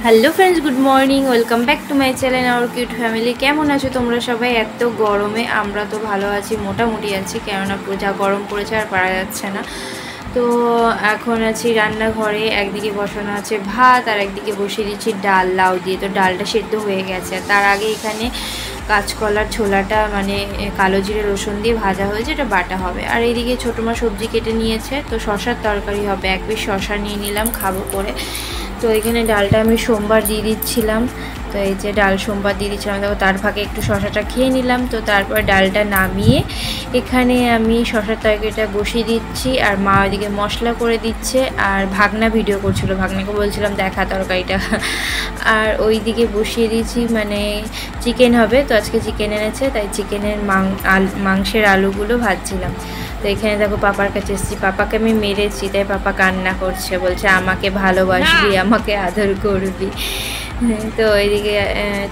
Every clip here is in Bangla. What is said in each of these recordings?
Hello friends, good morning, welcome back to my channel hour cute family. কেমন আছো তোমরা সবাই? এত গরমে আমরা তো ভালো আছি, মোটামুটি আছি, কেননা যা গরম পড়েছে আর পারা যাচ্ছে না। তো এখন আছি রান্নাঘরে, একদিকে বসানো আছে ভাত আর একদিকে বসিয়ে দিচ্ছি ডাল লাউ দিয়ে। তো ডালটা সেদ্ধ হয়ে গেছে, তার আগে এখানে কাঁচকলার ছোলাটা মানে কালো জিরে রসুন দিয়ে ভাজা হয়েছে, এটা বাটা হবে। আর এইদিকে ছোটো মা সবজি কেটে নিয়েছে, তো শশার তরকারি হবে। এক পিস শশা নিয়ে নিলাম খাবো করে। তো এখানে ডালটা আমি সোমবার দিয়ে দিচ্ছিলাম, তো এই যে ডাল সোমবার দিয়ে দিচ্ছিলাম, দেখো তার ফাঁকে একটু শশাটা খেয়ে নিলাম। তো তারপর ডালটা নামিয়ে এখানে আমি শশার তরকারিটা বসিয়ে দিচ্ছি, আর মা ওইদিকে মশলা করে দিচ্ছে, আর ভাগনা ভিডিও করছিল, ভাগনাকে বলছিলাম দেখা তরকারিটা। আর ওইদিকে বসিয়ে দিয়েছি মানে চিকেন হবে, তো আজকে চিকেন এনেছে, তাই চিকেনের মাংসের আলুগুলো ভাজছিলাম। তো এখানে দেখো পাপার কাছে এসেছি, পাপাকে আমি মেরেছি, তাই পাপা কান্না করছে, বলছে আমাকে ভালোবাসবি, আমাকে আদর করবি। তো এইদিকে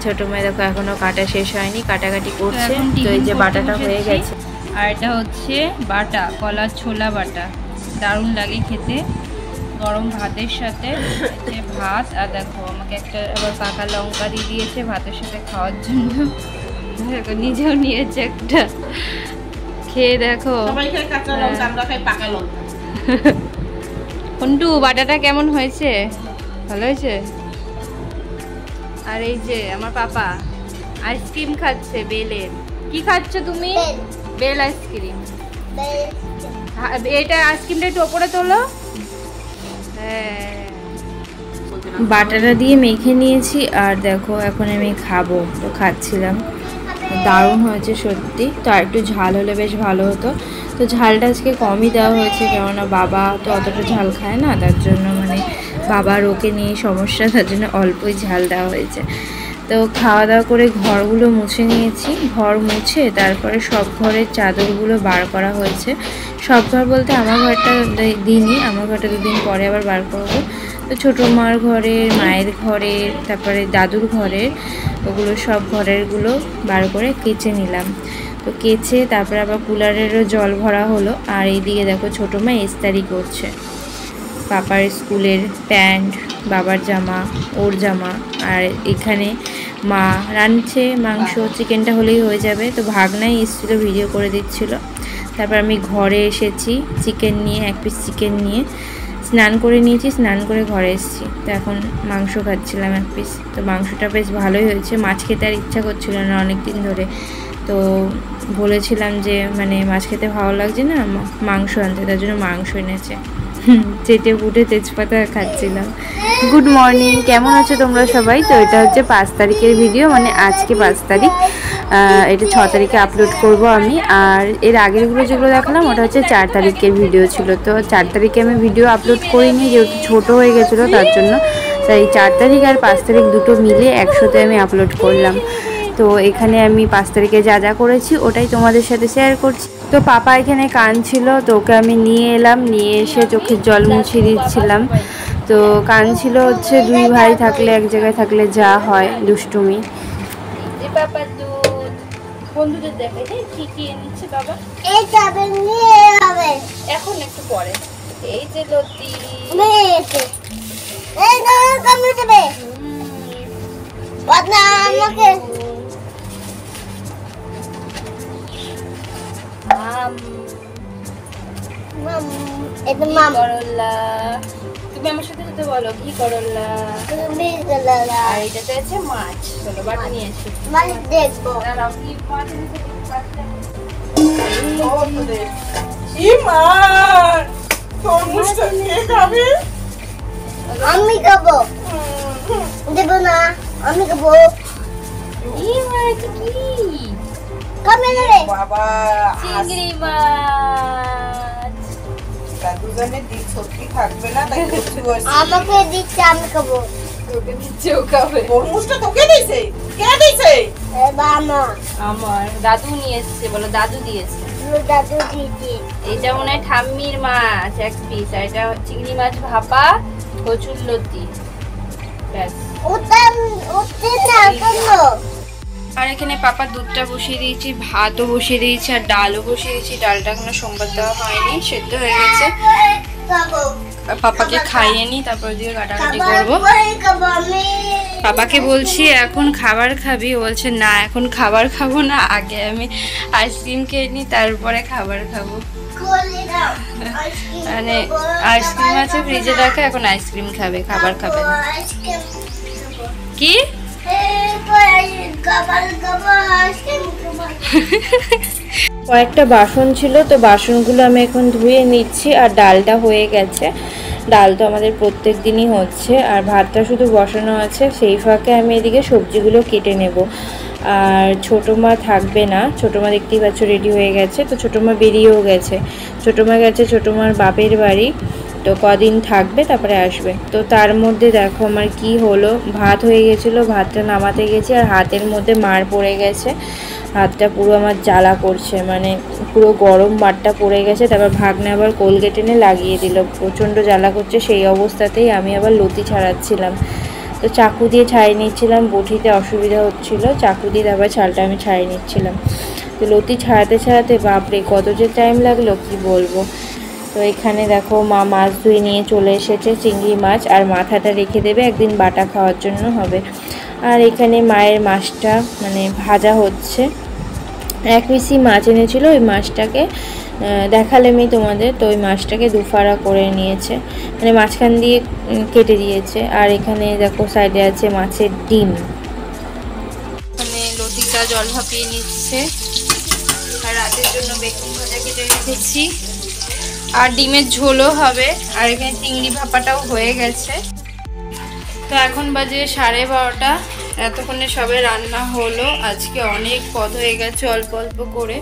ছোটো মেয়ে দেখো এখনও কাটা শেষ হয়নি, কাটাকাটি করছে। তো এই যে বাটাটা হয়ে গেছে, আর এটা হচ্ছে বাটা কলার ছোলা বাটা, দারুণ লাগে খেতে গরম ভাতের সাথে। যে ভাত, আর দেখো আমাকে একটা আবার পাকা লঙ্কা দিয়ে দিয়েছে ভাতের সাথে খাওয়ার জন্য। দেখো নিজেও নিয়েছে একটা, খেয়ে দেখো। কুন্টু বাটাটা কেমন হয়েছে? ভালো হয়েছে। আর এই যে আমার পাপা আইসক্রিম খাচ্ছে, বেলের। কি খাচ্ছ তুমি? বেল আইসক্রিম। এটা আইসক্রিমটা একটু ওপরে তোলো। হ্যাঁ, বাটাটা দিয়ে মেখে নিয়েছি, আর দেখো এখন আমি খাবো। তো খাচ্ছিলাম, দারুণ হয়েছে সত্যি। তো আর একটু ঝাল হলে বেশ ভালো হতো। তো ঝালটা আজকে কমই দেওয়া হয়েছে, কেননা বাবা তো অতটা ঝাল খায় না, তার জন্য মানে বাবার ওকে নিয়ে সমস্যা, তার জন্য অল্পই ঝাল দেওয়া হয়েছে। তো খাওয়া দাওয়া করে ঘরগুলো মুছে নিয়েছি, ঘর মুছে তারপরে সব ঘরের চাদরগুলো বার করা হয়েছে। সব ঘর বলতে আমার ঘরটা দিনই, আমার ঘরটা দুদিন পরে আবার বার করবো। তো ছোটো মার ঘরের, মায়ের ঘরের, তারপরে দাদুর ঘরের, ওগুলো সব ঘরেরগুলো বার করে কেচে নিলাম। তো কেচে তারপরে আবার কুলারেরও জল ভরা হলো। আর এইদিকে দেখো ছোটো মা ইস্তারি করছে পাপার স্কুলের প্যান্ট, বাবার জামা, ওর জামা। আর এখানে মা রাঁধছে মাংস, চিকেনটা হলেই হয়ে যাবে। তো ভাগনাই এসেছিলো, ভিডিও করে দিচ্ছিলো। তারপর আমি ঘরে এসেছি চিকেন নিয়ে, এক পিস চিকেন নিয়ে স্নান করে নিয়েছি, স্নান করে ঘরে এসেছি। তো এখন মাংস খাচ্ছিলাম এক পিস। তো মাংসটা বেশ ভালোই হয়েছে, মাছ খেতে আর ইচ্ছা করছিল না অনেক দিন ধরে। তো বলেছিলাম যে মানে মাছ খেতে ভালো লাগছে না, মাংস আনতে, তার জন্য মাংস এনেছে। চেটে ফুটে তেজপাতা খাচ্ছিলাম। গুড মর্নিং, কেমন আছো তোমরা সবাই? তো এটা হচ্ছে 5 তারিখের ভিডিও, মানে আজকে 5 তারিখ, এটা 6 তারিখে আপলোড করব আমি। আর এর আগেরগুলো যেগুলো দেখালাম ওটা হচ্ছে 4 তারিখের ভিডিও ছিল। তো 4 তারিখে আমি ভিডিও আপলোড করিনি, যেহেতু ছোটো হয়ে গেছিলো তার জন্য, তাই 4 তারিখ আর 5 তারিখ দুটো মিলে একসাথে আমি আপলোড করলাম। তো এখানে আমি 5 তারিখে যা যা করেছি ওটাই তোমাদের সাথে শেয়ার করছি। তো পাপা এখানে কাঁদছিল, তো ওকে আমি নিয়ে এলাম, নিয়ে এসে চোখের জল মুছিয়ে দিচ্ছিলাম। তো কাঁদছিল হচ্ছে, দুই ভাই থাকলে, এক জায়গায় থাকলে যা হয় দুষ্টুমি। পাপা দুধ বন্ধুদের দেখাই যে কি কি এনেছে বাবা, এই যাবে নিয়ে যাবে এখন একটু পরে। এই যে লতি মেয়েছে, এই না কামড়ে দেবে বদনা আমাকে। এটা মাম করলা, তুমি আমার সাথে সাথে বলো কি করলা, আর এটাতে আছে মাছ। চলো বাটি নিয়ে আসি, মাছ দেখবো। আমি খাবো, দেবো না, আমি খাবো। বাবা চিংড়ি মাছ, দুজনে দিক সত্যি থাকবে না, তাই আমাকে দিচ্ছে, আমি খাবো। তোকে দিচ্ছে, ও খাবে। তরমুজটা তোকে দিয়েছে? কে দিয়েছে? বাবা, আমার দাদু নিয়ে এসেছে, বলো দাদু দিয়েছে। দাদু দিয়েছে। এটা মনে হয় ঠাম্মির মাছ এক পিস, আর এটা চিংড়ি মাছ ভাপা, কচুর লতি, ব্যাস। ওটা না কেন? আর এখানে পাপা দুধটা বসিয়ে দিয়েছি, ভাতও বসিয়ে দিয়েছি, আর ডালও বসিয়ে দিয়েছি। ডালটা এখনো সোমবার দেওয়া হয়নি, সেদ্ধ হয়ে গেছে। পাপাকে খাইয়ে নি, তারপর দিয়ে কাটাকাটি করবো। পাপাকে বলছি এখন খাবার খাবি, বলছে না এখন খাবার খাবো না, আগে আমি আইসক্রিম খেয়ে নিই তারপরে খাবার খাবো। মানে আইসক্রিম আছে ফ্রিজে রাখা, এখন আইসক্রিম খাবে, খাবার খাবে না। কি কয়েকটা বাসন ছিল, তো বাসনগুলো আমি এখন ধুয়ে নিচ্ছি। আর ডালটা হয়ে গেছে, ডাল তো আমাদের প্রত্যেক দিনই হচ্ছে, আর ভাতটা শুধু বসানো আছে। সেই ফাঁকে আমি এদিকে সবজিগুলো কেটে নেব। আর ছোটো মা থাকবে না, ছোটো মা দেখতেই পাচ্ছ রেডি হয়ে গেছে, তো ছোটো মা বেরিয়েও গেছে। ছোটো মা গেছে ছোটো মার বাপের বাড়ি, তো কদিন থাকবে তারপরে আসবে। তো তার মধ্যে দেখো আমার কি হলো, ভাত হয়ে গেছিলো, ভাতটা নামাতে গেছি আর হাতের মধ্যে মার পড়ে গেছে। হাতটা পুরো আমার জ্বালা করছে, মানে পুরো গরম মারটা পড়ে গেছে। তারপর ভাগ্নে আবার কোলগেট এনে লাগিয়ে দিল, প্রচণ্ড জ্বালা করছে। সেই অবস্থাতেই আমি আবার লতি ছাড়াচ্ছিলাম, তো চাকু দিয়ে ছাড়িয়ে নিচ্ছিলাম, বটিতে অসুবিধা হচ্ছিলো, চাকু দিয়ে তারপর ছালটা আমি ছাড়িয়ে নিচ্ছিলাম। তো লতি ছাড়াতে ছাড়াতে বাপরে কত যে টাইম লাগলো কি বলবো। তো এখানে দেখো মা মাছ ধুয়ে নিয়ে চলে এসেছে, চিংড়ি মাছ, আর মাথাটা রেখে দেবে, একদিন বাটা খাওয়ার জন্য হবে। আর এখানে মায়ের মাছটা মানে ভাজা হচ্ছে। এক পিসি মাছ এনেছিল, ওই মাছটাকে দেখালামই তোমাদের, তো ওই মাছটাকে দুফাড়া করে নিয়েছে, মানে মাঝখান দিয়ে কেটে দিয়েছে। আর এখানে দেখো সাইডে আছে মাছের ডিম। এখানে লতিকা জল ভাপিয়ে নিচ্ছে, আর রাতের জন্য বেগুন ভাজা কেটে রেখেছি, আর ডিমের ঝোলও হবে। আর এখানে চিংড়ি ভাপাটাও হয়ে গেছে। তো এখন বাজে 12:30, এতক্ষণে সবে রান্না হলো। আজকে অনেক পদ হয়ে গেছে অল্প অল্প করে,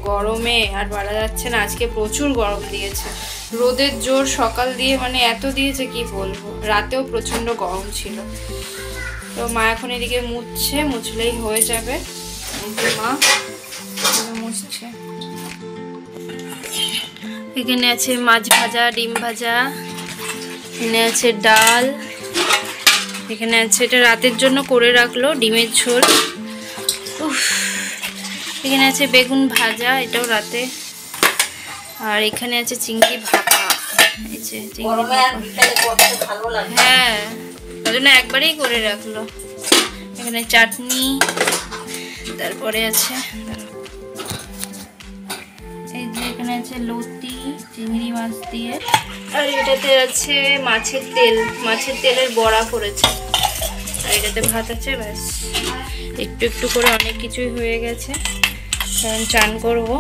গরমে আর বাড়া যাচ্ছে না। আজকে প্রচুর গরম দিয়েছে, রোদের জোর সকাল দিয়ে মানে এত দিয়েছে কি বলবো, রাতেও প্রচণ্ড গরম ছিল। তো মা এখন এদিকে মুছছে, মুছলেই হয়ে যাবে। মা মুছছে। এখানে আছে মাছ ভাজা, ডিম ভাজা, এখানে আছে ডাল, এখানে আছে এটা রাতের জন্য করে রাখলো ডিমের ঝোল। এখানে আছে বেগুন ভাজা, এটাও রাতে। আর এখানে আছে চিংড়ি ভাপা, এই যে চিংড়ি ভাপা, হ্যাঁ তার জন্য একবারেই করে রাখলো। এখানে চাটনি, তারপরে আছে এই যে এখানে আছে লতি চিংড়ি মাছ দিয়ে, আর এটাতে আছে মাছের তেল, মাছের তেলের বড়া করেছে। আর এটাতে ভাত আছে, ব্যাস একটু একটু করে অনেক কিছুই হয়ে গেছে। কারণ চান করবো,